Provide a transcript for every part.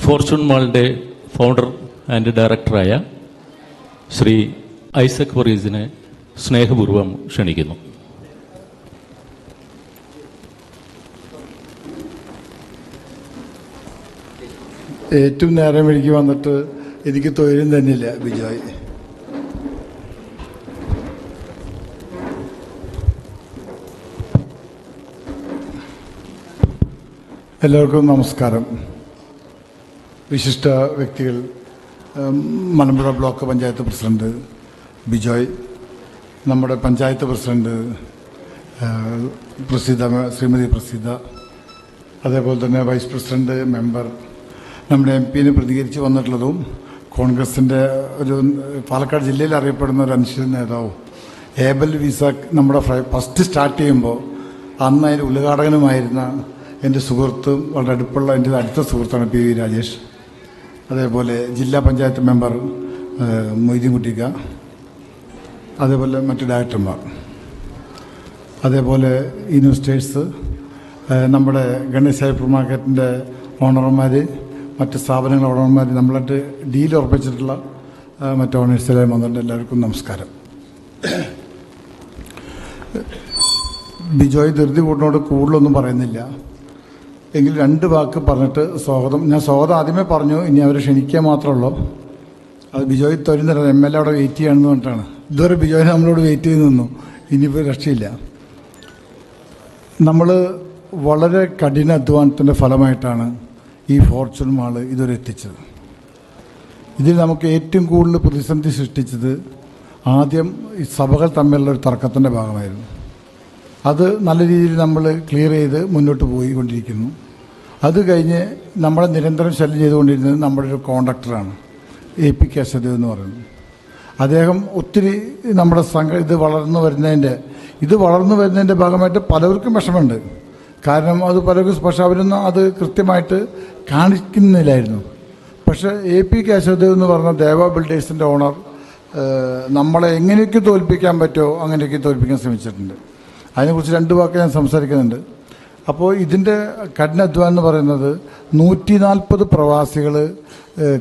Fortune മാളിൻ്റെ founder and ഡയറക്ടറായ ശ്രീ ഐസക് വറീസിനെ സ്നേഹപൂർവ്വം ക്ഷണിക്കുന്നു. ഏറ്റവും നേരം വഴിക്ക് വന്നിട്ട് എനിക്ക് തൊഴിലും തന്നില്ല ബിജോയ്. എല്ലാവർക്കും നമസ്കാരം. വിശിഷ്ട വ്യക്തികൾ, മലമ്പുഴ ബ്ലോക്ക് പഞ്ചായത്ത് പ്രസിഡന്റ് ബിജോയ്, നമ്മുടെ പഞ്ചായത്ത് പ്രസിഡന്റ് ശ്രീമതി പ്രസിദ്ധ, അതേപോലെ തന്നെ വൈസ് പ്രസിഡന്റ് മെമ്പർ, നമ്മുടെ MP പ്രതികരിച്ച് വന്നിട്ടുള്ളതും കോൺഗ്രസിൻ്റെ ഒരു പാലക്കാട് ജില്ലയിൽ അറിയപ്പെടുന്ന ഒരു അനിശ്ചിത നേതാവും ഏബൽ വിസാഖ് നമ്മുടെ ഫസ്റ്റ് സ്റ്റാർട്ട് ചെയ്യുമ്പോൾ അന്ന് അതിൻ്റെ ഉദ്ഘാടകനുമായിരുന്ന എൻ്റെ സുഹൃത്തും വളരെ അടുപ്പുള്ള എൻ്റെ അടുത്ത സുഹൃത്താണ് PV രാജേഷ്, അതേപോലെ ജില്ലാ പഞ്ചായത്ത് മെമ്പർ മൊയ്തീൻ കുട്ടിക്ക, അതേപോലെ മറ്റ് ഡയറക്ടർമാർ, അതേപോലെ ഇൻവെസ്റ്റേഴ്സ്, നമ്മുടെ ഗണേശ് ഹൈപ്പർ മാർക്കറ്റിൻ്റെ ഓണർമാർ, മറ്റ് സ്ഥാപനങ്ങൾ ഓണർമാർ, നമ്മളായിട്ട് ഡീൽ ഉറപ്പിച്ചിട്ടുള്ള മറ്റ് ഓണേഴ്സെല്ലാം വന്നിട്ടുണ്ട്. എല്ലാവർക്കും നമസ്കാരം. ബിജോയ് ധൃതി കൂട്ടിനോട് കൂടുതലൊന്നും പറയുന്നില്ല, എങ്കിൽ 2 വാക്ക് പറഞ്ഞിട്ട് സ്വാഗതം. ഞാൻ സ്വാഗതം ആദ്യമേ പറഞ്ഞു, ഇനി അവരെ ക്ഷണിക്കുക മാത്രമേ ഉള്ളൂ. അത് ബിജോയ് തൊരുന്നില്ല, MLA അവിടെ വെയിറ്റ് ചെയ്യാണെന്ന് പറഞ്ഞിട്ടാണ്. ഇതുവരെ ബിജോയിനെ നമ്മളോട് വെയിറ്റ് ചെയ്ത് നിന്നു, ഇനിയിപ്പോൾ രക്ഷയില്ല. നമ്മൾ വളരെ കഠിന അധ്വാനത്തിൻ്റെ ഫലമായിട്ടാണ് ഈ ഫോർച്യൂൺ മാള് ഇതുവരെ എത്തിച്ചത്. ഇതിൽ നമുക്ക് ഏറ്റവും കൂടുതൽ പ്രതിസന്ധി സൃഷ്ടിച്ചത് ആദ്യം ഈ സഭകൾ തമ്മിലുള്ള ഒരു തർക്കത്തിൻ്റെ ഭാഗമായിരുന്നു. അത് നല്ല രീതിയിൽ നമ്മൾ ക്ലിയർ ചെയ്ത് മുന്നോട്ട് പോയിക്കൊണ്ടിരിക്കുന്നു. അത് കഴിഞ്ഞ് നമ്മളെ നിരന്തരം ശല്യം ചെയ്തുകൊണ്ടിരുന്നത് നമ്മുടെ ഒരു കോൺട്രാക്ടറാണ്, AP കേശവദേവ് എന്ന് പറയുന്നത്. അദ്ദേഹം ഒത്തിരി നമ്മുടെ ഇത് വളർന്നു വരുന്നതിൻ്റെ ഭാഗമായിട്ട് പലർക്കും വിഷമമുണ്ട്. കാരണം അത് പലർക്കും, പക്ഷെ അവരൊന്നും അത് കൃത്യമായിട്ട് കാണിക്കുന്നില്ലായിരുന്നു. പക്ഷേ AP കേശവദേവ് എന്ന് പറഞ്ഞ ദേവ ബിൽഡേഴ്സിൻ്റെ ഓണർ നമ്മളെ എങ്ങനെയൊക്കെ തോൽപ്പിക്കാൻ പറ്റുമോ അങ്ങനെയൊക്കെ തോൽപ്പിക്കാൻ ശ്രമിച്ചിട്ടുണ്ട്. അതിനെക്കുറിച്ച് 2 വാക്ക് ഞാൻ സംസാരിക്കുന്നുണ്ട്. അപ്പോൾ ഇതിൻ്റെ കഠിനാധ്വാനം എന്ന് പറയുന്നത് 140 പ്രവാസികൾ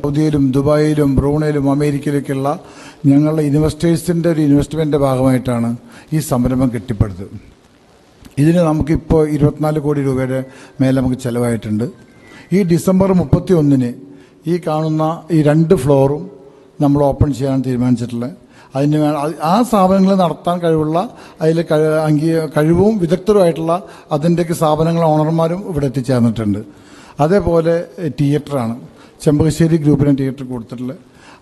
സൗദിയിലും ദുബായിലും ബ്രൂണയിലും അമേരിക്കയിലൊക്കെയുള്ള ഞങ്ങളുടെ ഇൻവെസ്റ്റേഴ്സിൻ്റെ ഒരു ഇൻവെസ്റ്റ്മെൻറ്റിൻ്റെ ഭാഗമായിട്ടാണ് ഈ സംരംഭം കെട്ടിപ്പടുത്തത്. ഇതിന് നമുക്കിപ്പോൾ 24 കോടി രൂപയുടെ മേലെ നമുക്ക് ചിലവായിട്ടുണ്ട്. ഈ ഡിസംബർ 31 ഈ കാണുന്ന ഈ 2 ഫ്ലോറും നമ്മൾ ഓപ്പൺ ചെയ്യാൻ തീരുമാനിച്ചിട്ടുള്ളത്. അതിന് ആ സ്ഥാപനങ്ങൾ നടത്താൻ കഴിവുള്ള, അതിൽ കഴിവും വിദഗ്ധരുമായിട്ടുള്ള അതിൻ്റെയൊക്കെ സ്ഥാപനങ്ങൾ ഓണർമാരും ഇവിടെ എത്തിച്ചേർന്നിട്ടുണ്ട്. അതേപോലെ തിയേറ്ററാണ്, ചെമ്പകശ്ശേരി ഗ്രൂപ്പിന് തിയേറ്റർ കൊടുത്തിട്ടുള്ളത്.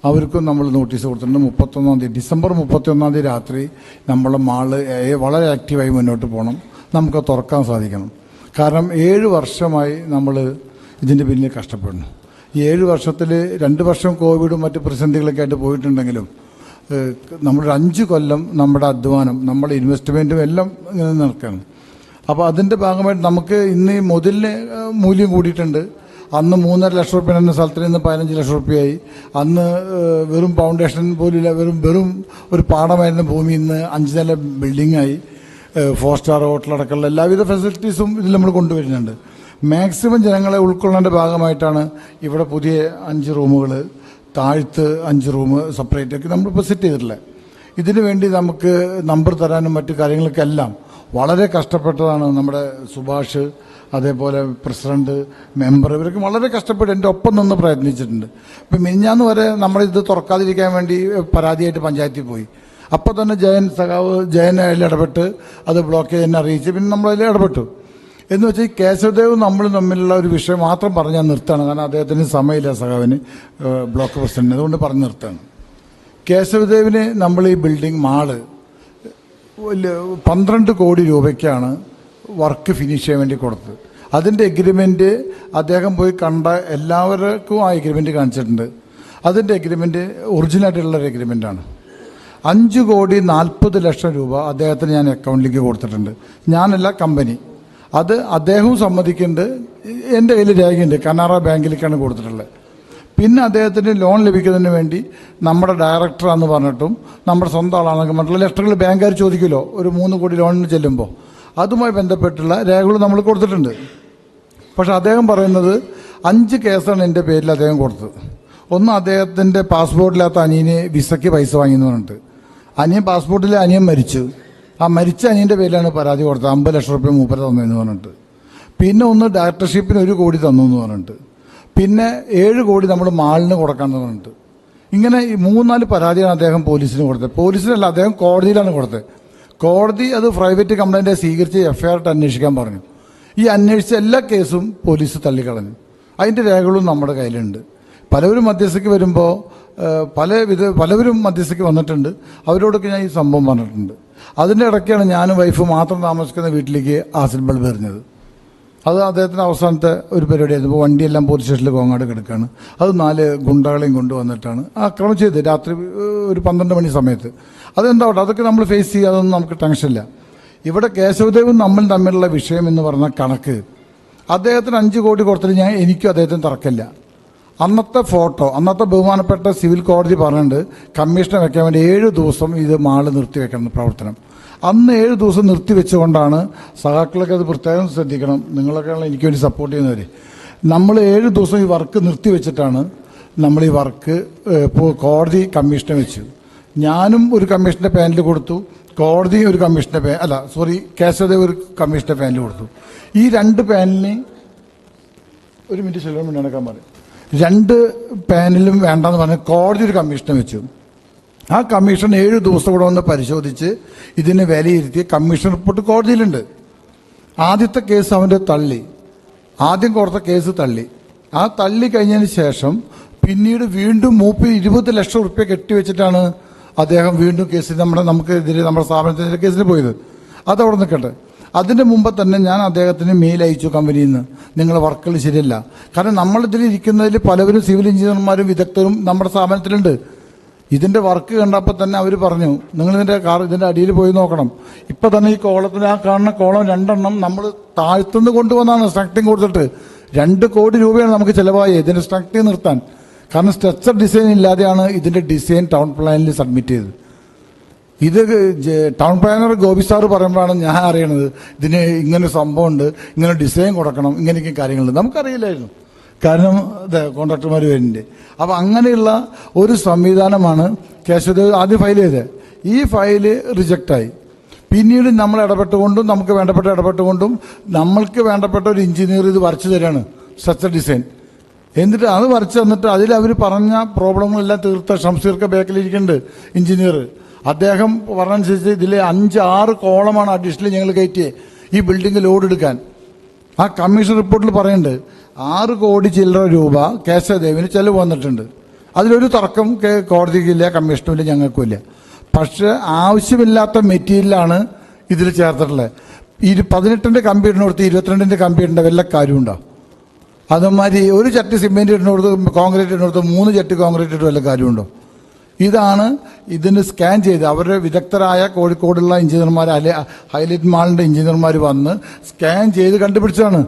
അവർക്കും നമ്മൾ നോട്ടീസ് കൊടുത്തിട്ടുണ്ട്. 31-ാം തീയതി, ഡിസംബർ 31-ാം തീയതി രാത്രി നമ്മളെ മാള് വളരെ ആക്റ്റീവായി മുന്നോട്ട് പോകണം, നമുക്ക് തുറക്കാൻ സാധിക്കണം. കാരണം 7 വർഷമായി നമ്മൾ ഇതിൻ്റെ പിന്നിൽ കഷ്ടപ്പെടുന്നു. ഈ 7 വർഷത്തിൽ 2 വർഷം കോവിഡും മറ്റ് പ്രതിസന്ധികളൊക്കെ ആയിട്ട് പോയിട്ടുണ്ടെങ്കിലും നമ്മളൊരു 5 കൊല്ലം നമ്മുടെ അധ്വാനം, നമ്മുടെ ഇൻവെസ്റ്റ്മെൻറ്റും എല്ലാം ഇങ്ങനെ നടക്കുകയാണ്. അപ്പോൾ അതിൻ്റെ ഭാഗമായിട്ട് നമുക്ക് ഇന്ന് ഈ മുതലിന് മൂല്യം കൂടിയിട്ടുണ്ട്. അന്ന് 3.5 ലക്ഷം റുപ്യ എന്ന സ്ഥലത്തിൽ നിന്ന് 15 ലക്ഷം റുപ്യയായി. അന്ന് വെറും ഫൗണ്ടേഷൻ പോലില്ല, വെറും ഒരു പാടമായിരുന്ന ഭൂമി ഇന്ന് 5 നില ബിൽഡിങ്ങായി. 4 സ്റ്റാർ ഹോട്ടലടക്കമുള്ള എല്ലാവിധ ഫെസിലിറ്റീസും ഇതിൽ നമ്മൾ കൊണ്ടുവരുന്നുണ്ട്. മാക്സിമം ജനങ്ങളെ ഉൾക്കൊള്ളേണ്ട ഭാഗമായിട്ടാണ് ഇവിടെ പുതിയ 5 റൂമുകൾ, താഴത്ത് 5 റൂം സെപ്പറേറ്റൊക്കെ നമ്മളിപ്പോൾ സെറ്റ് ചെയ്തിട്ടുള്ളത്. ഇതിനു വേണ്ടി നമുക്ക് നമ്പർ തരാനും മറ്റു കാര്യങ്ങൾക്കെല്ലാം എല്ലാം വളരെ കഷ്ടപ്പെട്ടതാണ് നമ്മുടെ സുഭാഷ്, അതേപോലെ പ്രസിഡന്റ്, മെമ്പർ, ഇവരൊക്കെ വളരെ കഷ്ടപ്പെട്ട് എൻ്റെ ഒപ്പം നിന്ന് പ്രയത്നിച്ചിട്ടുണ്ട്. ഇപ്പം മിനിഞ്ഞാന്ന് വരെ നമ്മളിത് തുറക്കാതിരിക്കാൻ വേണ്ടി പരാതിയായിട്ട് പഞ്ചായത്തിൽ പോയി. അപ്പോൾ തന്നെ ജയൻ അതിൽ ഇടപെട്ട് അത് ബ്ലോക്ക് എന്നെ അറിയിച്ച് പിന്നെ നമ്മളതിൽ ഇടപെട്ടു. എന്ന് വെച്ചാൽ ഈ കേശവദേവ് നമ്മൾ തമ്മിലുള്ള ഒരു വിഷയം മാത്രം പറഞ്ഞാൽ നിർത്താണ്. കാരണം അദ്ദേഹത്തിന് സമയമില്ല, സഖാവിന്, ബ്ലോക്ക് പ്രസിഡന്റിന്, അതുകൊണ്ട് പറഞ്ഞ് നിർത്താണ്. കേശവദേവിന് നമ്മൾ ഈ ബിൽഡിംഗ് മാള് 12 കോടി രൂപയ്ക്കാണ് വർക്ക് ഫിനിഷ് ചെയ്യാൻ വേണ്ടി കൊടുത്തത്. അതിൻ്റെ എഗ്രിമെൻറ്റ് അദ്ദേഹം പോയി കണ്ട എല്ലാവർക്കും ആ എഗ്രിമെൻറ്റ് കാണിച്ചിട്ടുണ്ട്. അതിൻ്റെ എഗ്രിമെൻറ്റ് ഒറിജിനലായിട്ടുള്ളൊരു എഗ്രിമെൻറ്റാണ്. 5,40,00,000 രൂപ അദ്ദേഹത്തിന് ഞാൻ അക്കൗണ്ടിലേക്ക് കൊടുത്തിട്ടുണ്ട്. ഞാനല്ല, കമ്പനി. അത് അദ്ദേഹവും സമ്മതിക്കുന്നുണ്ട്, എൻ്റെ കയ്യിൽ രേഖയുണ്ട്, കനാറ ബാങ്കിലേക്കാണ് കൊടുത്തിട്ടുള്ളത്. പിന്നെ അദ്ദേഹത്തിന് ലോൺ ലഭിക്കുന്നതിന് വേണ്ടി നമ്മുടെ ഡയറക്ടറാന്ന് പറഞ്ഞിട്ടും നമ്മുടെ സ്വന്തം ആളാണെന്നൊക്കെ പറഞ്ഞിട്ടുള്ള ലെറ്ററുകൾ ബാങ്കുകാർ ചോദിക്കുമല്ലോ ഒരു 3 കോടി ലോണിന് ചെല്ലുമ്പോൾ, അതുമായി ബന്ധപ്പെട്ടുള്ള രേഖകൾ നമ്മൾ കൊടുത്തിട്ടുണ്ട്. പക്ഷെ അദ്ദേഹം പറയുന്നത് 5 കേസാണ് എൻ്റെ പേരിൽ അദ്ദേഹം കൊടുത്തത്. ഒന്ന്, അദ്ദേഹത്തിൻ്റെ പാസ്പോർട്ടില്ലാത്ത അനിയന് വിസയ്ക്ക് പൈസ വാങ്ങിയെന്ന് പറഞ്ഞിട്ട് അനിയൻ പാസ്പോർട്ടിൽ അനിയൻ മരിച്ചു. ആ മരിച്ച അനിയൻ്റെ പേരിലാണ് പരാതി കൊടുത്തത്. 50 ലക്ഷം റുപ്യ മൂപ്പര് തന്നെന്ന് പറഞ്ഞിട്ട്. പിന്നെ ഒന്ന്, ഡയറക്ടർഷിപ്പിന് 1 കോടി തന്നു എന്ന് പറഞ്ഞിട്ട്. പിന്നെ 7 കോടി നമ്മൾ മാളിന് കൊടുക്കാമെന്ന് പറഞ്ഞിട്ട്. ഇങ്ങനെ ഈ 3-4 പരാതിയാണ് അദ്ദേഹം പോലീസിന് കൊടുത്തത്. പോലീസിനല്ല, അദ്ദേഹം കോടതിയിലാണ് കൊടുത്തത്. കോടതി അത് പ്രൈവറ്റ് കംപ്ലൈൻറ്റ് സ്വീകരിച്ച് FIR ഇട്ട് അന്വേഷിക്കാൻ പറഞ്ഞു. ഈ അന്വേഷിച്ച എല്ലാ കേസും പോലീസ് തള്ളിക്കളഞ്ഞു. അതിൻ്റെ രേഖകളും നമ്മുടെ കയ്യിലുണ്ട്. പലവരും മധ്യസ്ഥയ്ക്ക് വരുമ്പോൾ പലവരും മധ്യസ്ഥയ്ക്ക് വന്നിട്ടുണ്ട്. അവരോടൊക്കെ ഞാൻ ഈ സംഭവം പറഞ്ഞിട്ടുണ്ട്. അതിൻ്റെ ഇടയ്ക്കാണ് ഞാനും വൈഫ് മാത്രം താമസിക്കുന്ന വീട്ടിലേക്ക് ആസിഡ് ബൾബ് എറിഞ്ഞത്. അത് അദ്ദേഹത്തിൻ്റെ അവസാനത്തെ ഒരു പരിപാടിയായിരുന്നു. ഇപ്പോൾ വണ്ടിയെല്ലാം പോലീസ് സ്റ്റേഷനിൽ കോങ്ങാട് കിടക്കുകയാണ്. അത് 4 ഗുണ്ടകളെയും കൊണ്ടുവന്നിട്ടാണ് ആക്രമണം ചെയ്തത്. രാത്രി ഒരു 12 മണി സമയത്ത്. അതെന്താവട്ടെ, അതൊക്കെ നമ്മൾ ഫേസ് ചെയ്യുക, അതൊന്നും നമുക്ക് ടെൻഷനില്ല. ഇവിടെ കേശവദേവും നമ്മൾ തമ്മിലുള്ള വിഷയം എന്ന് പറഞ്ഞ കണക്ക്, അദ്ദേഹത്തിന് 5 കോടി കൊടുത്തിട്ട് എനിക്കും അദ്ദേഹത്തിന് തർക്കമില്ല. അന്നത്തെ ഫോട്ടോ, അന്നത്തെ ബഹുമാനപ്പെട്ട സിവിൽ കോടതി പറഞ്ഞിട്ടുണ്ട് കമ്മീഷനെ വെക്കാൻ വേണ്ടി 7 ദിവസം ഇത് മാള് നിർത്തിവെക്കണം പ്രവർത്തനം. അന്ന് 7 ദിവസം നിർത്തിവെച്ചുകൊണ്ടാണ്, സഹാക്കളൊക്കെ അത് പ്രത്യേകം ശ്രദ്ധിക്കണം, നിങ്ങളൊക്കെയാണ് എനിക്ക് വേണ്ടി സപ്പോർട്ട് ചെയ്യുന്നവർ. നമ്മൾ 7 ദിവസം ഈ വർക്ക് നിർത്തിവെച്ചിട്ടാണ് നമ്മൾ ഈ വർക്ക് കോടതി കമ്മീഷനെ വെച്ചു. ഞാനും ഒരു കമ്മീഷൻ്റെ പാനൽ കൊടുത്തു, കോടതി ഒരു കമ്മീഷൻ്റെ കേശവദേവ് ഒരു കമ്മീഷൻ്റെ പാനൽ കൊടുത്തു. ഈ 2 പാനലിന് 1 മിനിറ്റ് ചെലവ് നടക്കാൻ പറയും. 2 പാനലും വേണ്ടെന്ന് പറഞ്ഞ് കോടതി ഒരു കമ്മീഷനെ വെച്ചു. ആ കമ്മീഷൻ 7 ദിവസം കൂടെ വന്ന് പരിശോധിച്ച് ഇതിനെ വിലയിരുത്തി കമ്മീഷൻ റിപ്പോർട്ട് കോടതിയിലുണ്ട്. ആദ്യത്തെ കേസ് അവൻ്റെ തള്ളി, ആദ്യം കൊടുത്ത കേസ് തള്ളി. ആ തള്ളി കഴിഞ്ഞതിന് ശേഷം പിന്നീട് വീണ്ടും 20 ലക്ഷം റുപ്യ കെട്ടിവെച്ചിട്ടാണ് അദ്ദേഹം വീണ്ടും കേസിൽ നമുക്കെതിരെ നമ്മുടെ സ്ഥാപനത്തിൻ്റെ കേസിൽ പോയത്. അതവിടെ നിൽക്കട്ടെ. അതിൻ്റെ മുമ്പ് തന്നെ ഞാൻ അദ്ദേഹത്തിന് മെയിൽ അയച്ചു കമ്പനിയിൽ നിന്ന്, നിങ്ങളുടെ വർക്കുകൾ ശരിയല്ല. കാരണം നമ്മളിതിൽ ഇരിക്കുന്നതിൽ പലവരും സിവിൽ എഞ്ചിനീയർമാരും വിദഗ്ധരും നമ്മുടെ സ്ഥാപനത്തിലുണ്ട്. ഇതിൻ്റെ വർക്ക് കണ്ടപ്പോൾ തന്നെ അവർ പറഞ്ഞു, ഇതിൻ്റെ അടിയിൽ പോയി നോക്കണം. ഇപ്പം തന്നെ ഈ കോളത്തിന്, ആ കാണുന്ന കോളം 2 എണ്ണം നമ്മൾ താഴ്ത്തുനിന്ന് കൊണ്ടുവന്നാണ് സ്ട്രക്ചറിങ് കൊടുത്തിട്ട്. 2 കോടി രൂപയാണ് നമുക്ക് ചിലവായി ഇതിൻ്റെ സ്ട്രക്ചറിങ് നിർത്താൻ. കാരണം സ്ട്രക്ചർ ഡിസൈൻ ഇല്ലാതെയാണ് ഇതിൻ്റെ ഡിസൈൻ ടൗൺ പ്ലാനിൽ സബ്മിറ്റ് ചെയ്തത്. ഇത് ടൗൺ പ്ലാനർ ഗോപി സാറ് പറയുമ്പോഴാണ് ഞാൻ അറിയണത് ഇതിന് ഇങ്ങനെ സംഭവമുണ്ട്, ഇങ്ങനെ ഡിസൈൻ കൊടുക്കണം, ഇങ്ങനെയൊക്കെ കാര്യങ്ങളുണ്ട്. നമുക്കറിയില്ലായിരുന്നു, കാരണം കോൺട്രാക്ടർമാർ വരുന്നുണ്ട്. അപ്പോൾ അങ്ങനെയുള്ള ഒരു സംവിധാനമാണ് കേശവദേവ് ആദ്യം ഫയൽ ചെയ്തത്. ഈ ഫയല് റിജക്റ്റായി. പിന്നീട് നമ്മൾ നമുക്ക് ഇടപെട്ടുകൊണ്ടും നമ്മൾക്ക് വേണ്ടപ്പെട്ട ഒരു എഞ്ചിനീയർ ഇത് വരച്ചു തരാണ്, സ്ട്രക്ചർ ഡിസൈൻ. എന്നിട്ട് അത് വരച്ച് തന്നിട്ട് അതിൽ അവർ പറഞ്ഞ പ്രോബ്ലങ്ങളെല്ലാം തീർത്ത ഷംസീർക്ക് ബാക്കിലിരിക്കുന്നുണ്ട് എഞ്ചിനീയർ. അദ്ദേഹം പറഞ്ഞനുസരിച്ച് ഇതിൽ 5-6 കോളമാണ് അഡീഷണൽ ഞങ്ങൾ കയറ്റിയത് ഈ ബിൽഡിംഗ് ലോഡ് എടുക്കാൻ. ആ കമ്മീഷൻ റിപ്പോർട്ടിൽ പറയുന്നുണ്ട് 6 കോടി ചില്ലറ രൂപ കേശവദേവിന് ചെലവ് വന്നിട്ടുണ്ട്. അതിലൊരു തർക്കം കോടതിക്കില്ല, കമ്മീഷനുമില്ല, ഞങ്ങൾക്കുമില്ല. പക്ഷേ ആവശ്യമില്ലാത്ത മെറ്റീരിയലാണ് ഇതിൽ ചേർത്തിട്ടുള്ളത്. 18ൻ്റെ കമ്പ്യൂട്ടറിനോടത്ത് 22ൻ്റെ കമ്പ്യൂട്ടറിൻ്റെ വല്ല കാര്യമുണ്ടോ? അതുമാതിരി ഒരു ചട്ടി സിമെൻറ്റ് ഇടുന്നിടത്ത് കോൺക്രീറ്റ് ഇടുന്നിടത്ത് 3 ചട്ടി കോൺക്രീറ്റ് ഇട്ട് വല്ല കാര്യമുണ്ടോ? ഇതാണ് ഇതിന് സ്കാൻ ചെയ്ത് അവരുടെ വിദഗ്ധരായ കോഴിക്കോടുള്ള എഞ്ചിനീയർമാർ, ഹൈലൈറ്റ് മാളിൻ്റെ എഞ്ചിനീയർമാർ വന്ന് സ്കാൻ ചെയ്ത് കണ്ടുപിടിച്ചതാണ്.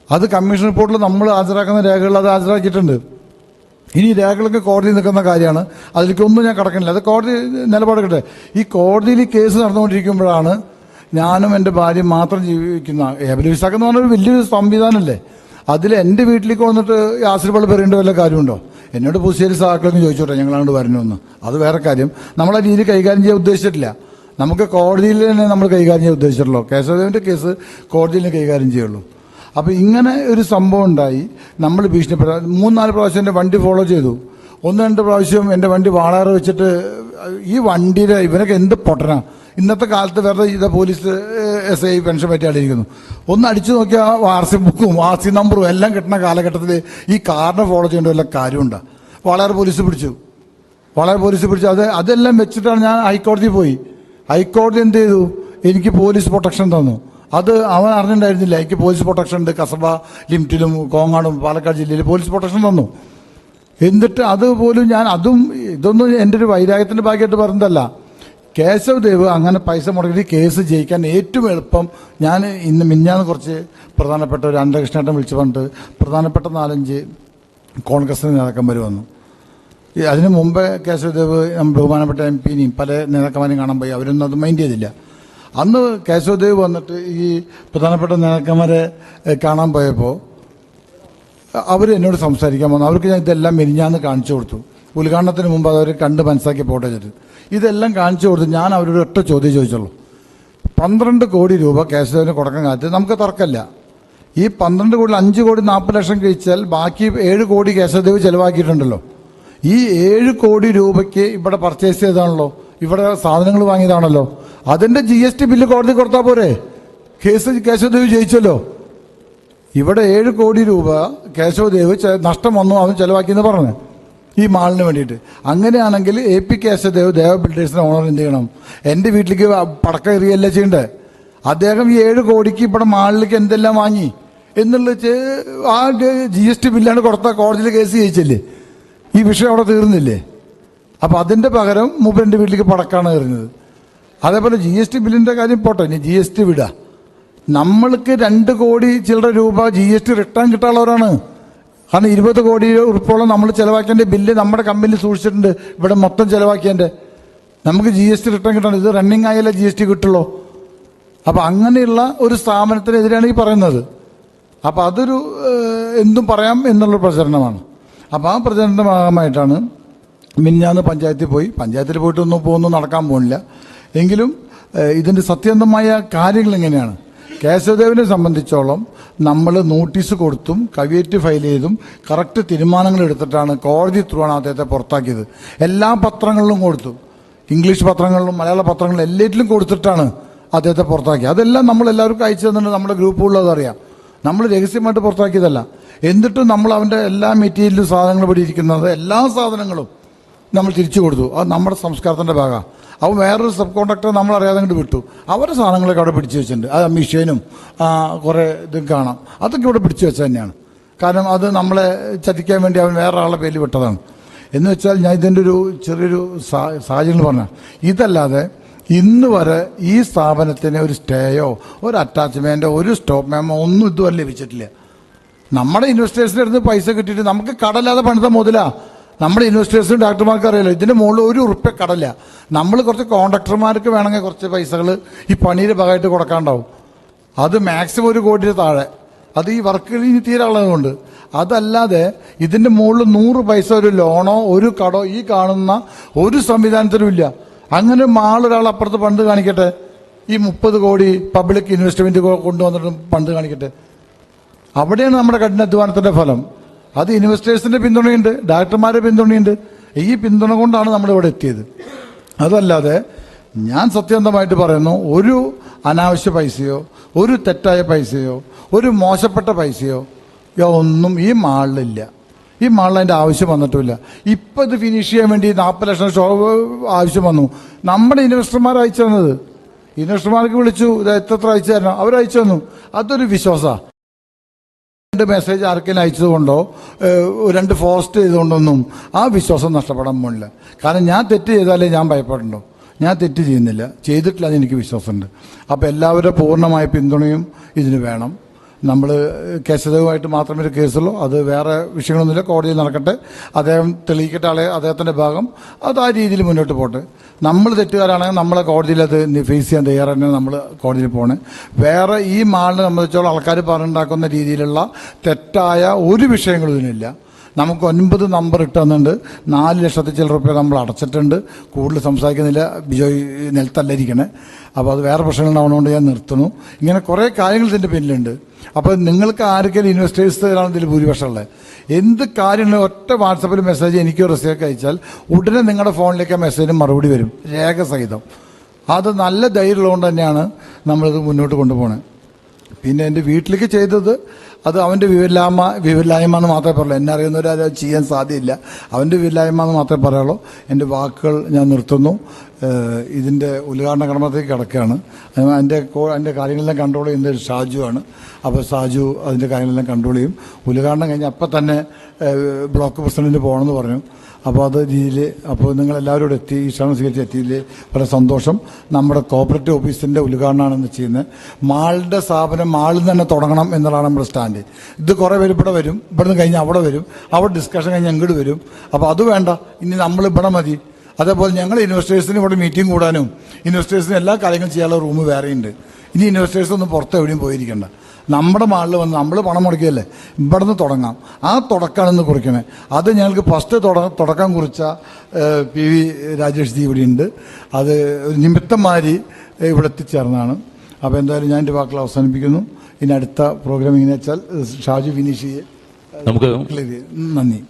അത് കമ്മീഷൻ റിപ്പോർട്ടിൽ നമ്മൾ ഹാജരാക്കുന്ന രേഖകൾ അത് ഹാജരാക്കിയിട്ടുണ്ട്. ഇനി രേഖകളൊക്കെ കോടതി നിൽക്കുന്ന കാര്യമാണ്, അതിലേക്കൊന്നും ഞാൻ കടക്കണില്ല. അത് കോടതി നിലപാടെടുക്കട്ടെ. ഈ കോടതിയിൽ കേസ് നടന്നുകൊണ്ടിരിക്കുമ്പോഴാണ് ഞാനും എൻ്റെ ഭാര്യയും മാത്രം ജീവിക്കുന്ന ഏബിൾ വിസാഖ് എന്ന് പറഞ്ഞൊരു വലിയൊരു സംവിധാനമല്ലേ. അതിൽ എൻ്റെ വീട്ടിലേക്ക് വന്നിട്ട് ആസിഡ് ബൾബ് എറിയേണ്ട വല്ല കാര്യമുണ്ടോ? എന്നോട് പുതുശ്ശേരി സഹാക്കളൊന്നും ചോദിച്ചോട്ടെ, ഞങ്ങളങ്ങോട്ട് വരണമെന്ന്. അത് വേറെ കാര്യം. നമ്മളെ രീതി കൈകാര്യം ചെയ്യാൻ ഉദ്ദേശിച്ചിട്ടില്ല. നമുക്ക് കോടതിയിൽ തന്നെ നമ്മൾ കൈകാര്യം ചെയ്യാൻ ഉദ്ദേശിച്ചിട്ടുള്ളൂ. കേശവദേവിൻ്റെ കേസ് കോടതിയിൽ കൈകാര്യം ചെയ്യുള്ളൂ. അപ്പോൾ ഇങ്ങനെ ഒരു സംഭവം ഉണ്ടായി. നമ്മൾ ഭീഷണിപ്പെട്ട 3-4 പ്രാവശ്യം എൻ്റെ വണ്ടി ഫോളോ ചെയ്തു. 1-2 പ്രാവശ്യം എൻ്റെ വണ്ടി വാളാറ് വെച്ചിട്ട് ഈ വണ്ടിയുടെ ഇവനൊക്കെ എന്ത് പൊട്ടനാ. ഇന്നത്തെ കാലത്ത് വെറുതെ പോലീസ് SI പെൻഷൻ പറ്റിയാളിരിക്കുന്നു. ഒന്ന് അടിച്ചു നോക്കിയാൽ RC ബുക്കും RC നമ്പറും എല്ലാം കിട്ടുന്ന കാലഘട്ടത്തിൽ ഈ കാറിനെ ഫോളോ ചെയ്യേണ്ട വല്ല കാര്യമുണ്ടോ? വളരെ പോലീസ് പിടിച്ചു. അതെല്ലാം വെച്ചിട്ടാണ് ഞാൻ ഹൈക്കോടതി പോയി. ഹൈക്കോടതി എന്ത് ചെയ്തു? എനിക്ക് പോലീസ് പ്രൊട്ടക്ഷൻ തന്നു. അത് അവൻ അറിഞ്ഞിട്ടുണ്ടായിരുന്നില്ല. എനിക്ക് പോലീസ് പ്രൊട്ടക്ഷൻ ഉണ്ട്. കസബ ലിമിറ്റിലും കോങ്ങാടും പാലക്കാട് ജില്ലയിൽ പോലീസ് പ്രൊട്ടക്ഷൻ തന്നു. എന്നിട്ട് അതുപോലും ഇതൊന്നും എൻ്റെ ഒരു വൈരാഗ്യത്തിൻ്റെ ഭാഗമായിട്ട് പറഞ്ഞതല്ല. കേശവദേവ് അങ്ങനെ പൈസ മുടക്കി കേസ് ജയിക്കാൻ ഏറ്റവും എളുപ്പം മിഞ്ഞാന്ന് കുറച്ച് പ്രധാനപ്പെട്ട ഒരു അനന്തകൃഷ്ണേട്ടൻ വിളിച്ചു പറഞ്ഞിട്ട് പ്രധാനപ്പെട്ട 4-5 കോൺഗ്രസ് നേതാക്കന്മാർ വന്നു. അതിന് മുമ്പ് കേശവദേവ് ബഹുമാനപ്പെട്ട MPനെയും പല നേതാക്കന്മാരെയും കാണാൻ പോയി. അവരൊന്നും അത് മൈൻഡ് ചെയ്തില്ല. അന്ന് കേശവദേവ് വന്നിട്ട് ഈ പ്രധാനപ്പെട്ട നേതാക്കന്മാരെ കാണാൻ പോയപ്പോൾ അവർ എന്നോട് സംസാരിക്കാൻ വന്നു. അവർക്ക് ഞാൻ ഇതെല്ലാം മെനിഞ്ഞാന്ന് കാണിച്ചു കൊടുത്തു. ഉദ്ഘാടനത്തിന് മുമ്പ് അവർ കണ്ട് മനസ്സിലാക്കി പോട്ടെ വെച്ചിട്ട് ഇതെല്ലാം കാണിച്ചു കൊടുത്ത് ഞാൻ അവരോട് ഒറ്റ ചോദ്യം ചോദിച്ചുള്ളൂ. 12 കോടി രൂപ കേശവന് കൊടുക്കാൻ കാലത്ത് നമുക്ക് തർക്കമില്ല. ഈ 12 കോടി 5 കോടി 40 ലക്ഷം കഴിച്ചാൽ ബാക്കി 7 കോടി കേശവദേവ് ചെലവാക്കിയിട്ടുണ്ടല്ലോ. ഈ 7 കോടി രൂപയ്ക്ക് ഇവിടെ പർച്ചേസ് ചെയ്താണല്ലോ, ഇവിടെ സാധനങ്ങൾ വാങ്ങിയതാണല്ലോ. അതിൻ്റെ GST ബില്ല് കോടതി കൊടുത്താൽ പോരെ? കേശവദേവ് ജയിച്ചല്ലോ. ഇവിടെ 7 കോടി രൂപ കേശവദേവ് നഷ്ടം വന്നു അവൻ ചെലവാക്കിയെന്ന് പറഞ്ഞു ഈ മാളിന് വേണ്ടിയിട്ട്. അങ്ങനെയാണെങ്കിൽ AP കേശവദേവ് ദേവ ബിൽഡേഴ്സിൻ്റെ ഓണർ എന്ത് ചെയ്യണം? എൻ്റെ വീട്ടിലേക്ക് പടക്കം എറിയല്ലേ ചെയ്യണ്ടേ? അദ്ദേഹം ഈ 7 കോടിക്ക് ഇവിടെ മാളിലേക്ക് എന്തെല്ലാം വാങ്ങി എന്നുള്ളത് ആ GST ബില്ലാണ് കൊടുത്ത കോടതിയിൽ കേസ് ജയിച്ചില്ലേ? ഈ വിഷയം അവിടെ തീർന്നില്ലേ? അപ്പം അതിൻ്റെ പകരം മൂപ്പൻ്റെ വീട്ടിലേക്ക് പടക്കാണ് എറിഞ്ഞത്. അതേപോലെ GST ബില്ലിൻ്റെ കാര്യം പോട്ടെ, ഇനി GST വിടുക. നമ്മൾക്ക് 2 കോടി ചില്ലറ രൂപ GST റിട്ടേൺ കിട്ടാനുള്ളവരാണ്. കാരണം 20 കോടി ഉറുപ്പോളം നമ്മൾ ചിലവാക്കേണ്ട ബില്ല് നമ്മുടെ കമ്പനിയിൽ സൂക്ഷിച്ചിട്ടുണ്ട്. ഇവിടെ മൊത്തം ചിലവാക്കിയതിൻ്റെ നമുക്ക് GST റിട്ടേൺ കിട്ടണം. ഇത് റണ്ണിങ് ആയാലേ GST കിട്ടുള്ളൂ. അപ്പം അങ്ങനെയുള്ള ഒരു സ്ഥാപനത്തിനെതിരെയാണ് ഈ പറയുന്നത്. അപ്പം അതൊരു എന്തും പറയാം എന്നുള്ള പ്രചരണമാണ്. അപ്പം ആ പ്രചരണത്തിൻ്റെ ഭാഗമായിട്ടാണ് മിനിഞ്ഞാന്ന് പഞ്ചായത്തിൽ പോയി. പഞ്ചായത്തിൽ പോയിട്ടൊന്നും നടക്കാൻ പോകുന്നില്ല. എങ്കിലും ഇതിൻ്റെ സത്യസന്ധമായ കാര്യങ്ങൾ എങ്ങനെയാണ്? കേശവദേവിനെ സംബന്ധിച്ചോളം നമ്മൾ നോട്ടീസ് കൊടുത്തും കവിയേറ്റ് ഫയൽ ചെയ്തും കറക്റ്റ് തീരുമാനങ്ങൾ എടുത്തിട്ടാണ് കോടതി ത്രൂവാണ് അദ്ദേഹത്തെ പുറത്താക്കിയത്. എല്ലാ പത്രങ്ങളിലും കൊടുത്തു, ഇംഗ്ലീഷ് പത്രങ്ങളിലും മലയാള പത്രങ്ങളിലും എല്ലാറ്റിലും കൊടുത്തിട്ടാണ് അദ്ദേഹത്തെ പുറത്താക്കിയത്. അതെല്ലാം നമ്മളെല്ലാവർക്കും അയച്ചു തന്നിട്ട് നമ്മുടെ ഗ്രൂപ്പുകളിൽ അറിയാം. നമ്മൾ രഹസ്യമായിട്ട് പുറത്താക്കിയതല്ല. എന്നിട്ടും നമ്മൾ അവൻ്റെ എല്ലാ മെറ്റീരിയലും സാധനങ്ങൾ ഇവിടെ ഇരിക്കുന്നത് എല്ലാ സാധനങ്ങളും നമ്മൾ തിരിച്ചു കൊടുത്തു. അത് നമ്മുടെ സംസ്കാരത്തിൻ്റെ ഭാഗമാണ്. അവൻ വേറൊരു സബ് കോൺട്രാക്ടർ നമ്മളറിയാതെ അങ്ങോട്ട് വിട്ടു. അവരുടെ സാധനങ്ങളൊക്കെ അവിടെ പിടിച്ചു വെച്ചിട്ടുണ്ട്. ആ മിഷീനും കുറേ ഇതും കാണാം. അതൊക്കെ ഇവിടെ പിടിച്ചു വെച്ച തന്നെയാണ്. കാരണം അത് നമ്മളെ ചതിക്കാൻ വേണ്ടി അവൻ വേറെ ആളുടെ പേരിൽ വിട്ടതാണ്. എന്ന് വെച്ചാൽ ഞാൻ ഇതിൻ്റെ ഒരു ചെറിയൊരു സാഹചര്യം പറഞ്ഞാൽ, ഇതല്ലാതെ ഇന്ന് വരെ ഈ സ്ഥാപനത്തിന് ഒരു സ്റ്റേയോ ഒരു അറ്റാച്ച്മെൻറ്റോ ഒരു സ്റ്റോപ്പ് മെമ്മോ ഒന്നും ഇതുവരെ ലഭിച്ചിട്ടില്ല. നമ്മുടെ ഇൻവെസ്റ്റേഴ്സിൻ്റെ അടുത്ത് പൈസ കിട്ടിയിട്ട് നമുക്ക് കടലാതെ പണിത മുതലാ. നമ്മുടെ ഇൻവെസ്റ്റേഴ്സും ഡോക്ടർമാർക്ക് അറിയാലോ, ഇതിൻ്റെ മുകളിൽ ₹1 കടല. നമ്മൾ കുറച്ച് കോൺട്രാക്ടർമാർക്ക് വേണമെങ്കിൽ കുറച്ച് പൈസകൾ ഈ പണിയുടെ ഭാഗമായിട്ട് കൊടുക്കാണ്ടാവും. അത് മാക്സിമം 1 കോടിയുടെ താഴെ. അത് ഈ വർക്ക് ഇനി തീരാനുള്ളതുകൊണ്ട്. അതല്ലാതെ ഇതിൻ്റെ മുകളിൽ 100 പൈസ ഒരു ലോണോ ഒരു കടോ ഈ കാണുന്ന ഒരു സംവിധാനത്തിലും ഇല്ല. അങ്ങനെ മാളൊരാൾ അപ്പുറത്ത് പണ്ട് കാണിക്കട്ടെ, ഈ 30 കോടി പബ്ലിക് ഇൻവെസ്റ്റ്മെൻറ്റ് കൊണ്ടുവന്നിട്ട് പണ്ട് കാണിക്കട്ടെ. അവിടെയാണ് നമ്മുടെ കഠിനാധ്വാനത്തിൻ്റെ ഫലം. അത് ഇൻവെസ്റ്റേഴ്സിൻ്റെ പിന്തുണയുണ്ട്, ഡയറക്ടർമാരുടെ പിന്തുണയുണ്ട്. ഈ പിന്തുണ കൊണ്ടാണ് നമ്മളിവിടെ എത്തിയത്. അതല്ലാതെ ഞാൻ സത്യസന്ധമായിട്ട് പറയുന്നു, ഒരു അനാവശ്യ പൈസയോ ഒരു തെറ്റായ പൈസയോ ഒരു മോശപ്പെട്ട പൈസയോ ഒന്നും ഈ മാളിലില്ല. ഈ മാളിൽ അതിൻ്റെ ആവശ്യം വന്നിട്ടുമില്ല. ഇപ്പം ഇത് ഫിനിഷ് ചെയ്യാൻ വേണ്ടി 40 ലക്ഷം ആവശ്യം വന്നു. നമ്മുടെ ഇൻവെസ്റ്റർമാർ അയച്ചു തന്നത്. ഇൻവെസ്റ്റർമാർക്ക് വിളിച്ചു, ഇത് എത്ര അയച്ചു തരണം, അവരയച്ചു തന്നു. അതൊരു വിശ്വാസമാണ്. 2 മെസ്സേജ് ആർക്കെങ്കിലും അയച്ചതുകൊണ്ടോ 2 പോസ്റ്റ് ചെയ്തുകൊണ്ടൊന്നും ആ വിശ്വാസം നഷ്ടപ്പെടാൻ പോണില്ല. കാരണം ഞാൻ തെറ്റ് ചെയ്താലേ ഞാൻ ഭയപ്പെടുന്നുണ്ടോ? ഞാൻ തെറ്റ് ചെയ്യുന്നില്ല, ചെയ്തിട്ടില്ല, അതെനിക്ക് വിശ്വാസമുണ്ട്. അപ്പോൾ എല്ലാവരുടെ പൂർണ്ണമായ പിന്തുണയും ഇതിന് വേണം. നമ്മൾ കേശവദേവുമായിട്ട് മാത്രമേ ഒരു കേസുള്ളൂ. അത് വേറെ വിഷയങ്ങളൊന്നുമില്ല. കോടതിയിൽ നടക്കട്ടെ, അദ്ദേഹം തെളിയിക്കട്ടെ അദ്ദേഹത്തിൻ്റെ ഭാഗം. അത് ആ രീതിയിൽ മുന്നോട്ട് പോട്ടെ. നമ്മൾ തെറ്റുകാരാണെങ്കിൽ നമ്മളെ കോടതിയിൽ അത് ഫേസ് ചെയ്യാൻ തയ്യാറാണ്. നമ്മൾ കോടതിയിൽ പോകണേ. വേറെ ഈ മാളിനെ സംബന്ധിച്ചോളം ആൾക്കാർ പറഞ്ഞുണ്ടാക്കുന്ന രീതിയിലുള്ള തെറ്റായ ഒരു വിഷയങ്ങളും ഇതിനില്ല. നമുക്ക് 9 നമ്പർ ഇട്ടുന്നുണ്ട്. 4 ലക്ഷത്തിൽ ചില നമ്മൾ അടച്ചിട്ടുണ്ട്. കൂടുതൽ സംസാരിക്കുന്നില്ല, ബിജോയ് നിലത്തല്ലിരിക്കണേ. അപ്പോൾ അത് വേറെ പ്രശ്നങ്ങളുണ്ടാവുന്നതുകൊണ്ട് ഞാൻ നിർത്തുന്നു. ഇങ്ങനെ കുറേ കാര്യങ്ങൾ ഇതിൻ്റെ പിന്നിലുണ്ട്. അപ്പോൾ നിങ്ങൾക്ക് ആർക്കെങ്കിലും ഇൻവെസ്റ്റേഴ്സാണ് ഇതിൽ ഭൂരിപക്ഷമുള്ളത്. എന്ത് കാര്യങ്ങളും ഒറ്റ വാട്സപ്പിൽ മെസ്സേജ് എനിക്കോ റെസിയൊക്കെ അയച്ചാൽ ഉടനെ നിങ്ങളുടെ ഫോണിലേക്ക് ആ മെസ്സേജിന് മറുപടി വരും, രേഖ സഹിതം. അത് നല്ല ധൈര്യമുള്ളതുകൊണ്ട് തന്നെയാണ് നമ്മളിത് മുന്നോട്ട് കൊണ്ടുപോകണത്. പിന്നെ എൻ്റെ വീട്ടിലേക്ക് ചെയ്തത് അത് അവൻ്റെ വിവരലായ്മ എന്ന് മാത്രമേ പറയുള്ളൂ. എന്നെ അറിയുന്നവരത് ചെയ്യാൻ സാധ്യമില്ല. അവൻ്റെ വിവരലായ്മ എന്ന് മാത്രമേ പറയുള്ളൂ. എൻ്റെ വാക്കുകൾ ഞാൻ നിർത്തുന്നു. ഇതിൻ്റെ ഉദ്ഘാടന കർമ്മത്തേക്ക് കിടക്കുകയാണ്. അതിൻ്റെ കാര്യങ്ങളെല്ലാം കൺട്രോൾ ചെയ്യുന്നത് ഷാജുവാണ്. അപ്പോൾ ഷാജു അതിൻ്റെ കാര്യങ്ങളെല്ലാം കൺട്രോൾ ചെയ്യും. ഉദ്ഘാടനം കഴിഞ്ഞ് അപ്പം തന്നെ ബ്ലോക്ക് പ്രസിഡൻറ്റ് പോകണമെന്ന് പറഞ്ഞു. അപ്പോൾ അത് രീതിയിൽ അപ്പോൾ നിങ്ങളെല്ലാവരും ഇവിടെ എത്തി, ഈശ്വരൻ സ്വീകരിച്ച് എത്തിയതിൽ വളരെ സന്തോഷം. നമ്മുടെ കോപ്പറേറ്റീവ് ഓഫീസിൻ്റെ ഉദ്ഘാടനമാണ് ചെയ്യുന്നത്. മാളിൻ്റെ സ്ഥാപനം മാളിൽ നിന്ന് തന്നെ തുടങ്ങണം എന്നുള്ളതാണ് നമ്മുടെ സ്റ്റാൻഡ്. ഇത് കുറേ പേര് ഇവിടെ വരും, ഇവിടെ നിന്ന് കഴിഞ്ഞ് അവിടെ വരും, അവിടെ ഡിസ്കഷൻ കഴിഞ്ഞ് അങ്ങോട്ട് വരും. അപ്പോൾ അത് വേണ്ട, ഇനി നമ്മൾ ഇവിടെ മതി. അതേപോലെ ഞങ്ങൾ ഇൻവെസ്റ്റേഴ്സിന് ഇവിടെ മീറ്റിംഗ് കൂടാനും ഇൻവെസ്റ്റേഴ്സിന് എല്ലാ കാര്യങ്ങളും ചെയ്യാനുള്ള റൂം വേറെയുണ്ട്. ഇനി ഇൻവെസ്റ്റേഴ്സ് ഒന്നും പുറത്ത് എവിടെയും പോയിരിക്കേണ്ട. നമ്മുടെ മാളിൽ വന്ന് നമ്മൾ പണം മുടക്കിയല്ലേ, ഇവിടെ നിന്ന് തുടങ്ങാം. ആ തുടക്കമാണെന്ന് കുറിക്കണേ. അത് ഞങ്ങൾക്ക് ഫസ്റ്റ് തുടക്കം കുറിച്ച പി വി രാജേഷ് ജി ഇവിടെ ഉണ്ട്. അത് ഒരു നിമിത്തന്മാരി ഇവിടെ എത്തിച്ചേർന്നാണ്. അപ്പോൾ എന്തായാലും ഞാൻ എൻ്റെ വാക്കുകൾ അവസാനിപ്പിക്കുന്നു. ഇനി അടുത്ത പ്രോഗ്രാം എങ്ങനെയാ വെച്ചാൽ ഷാജു ഫിനിഷ് ചെയ്യേ. നമുക്ക് നന്ദി.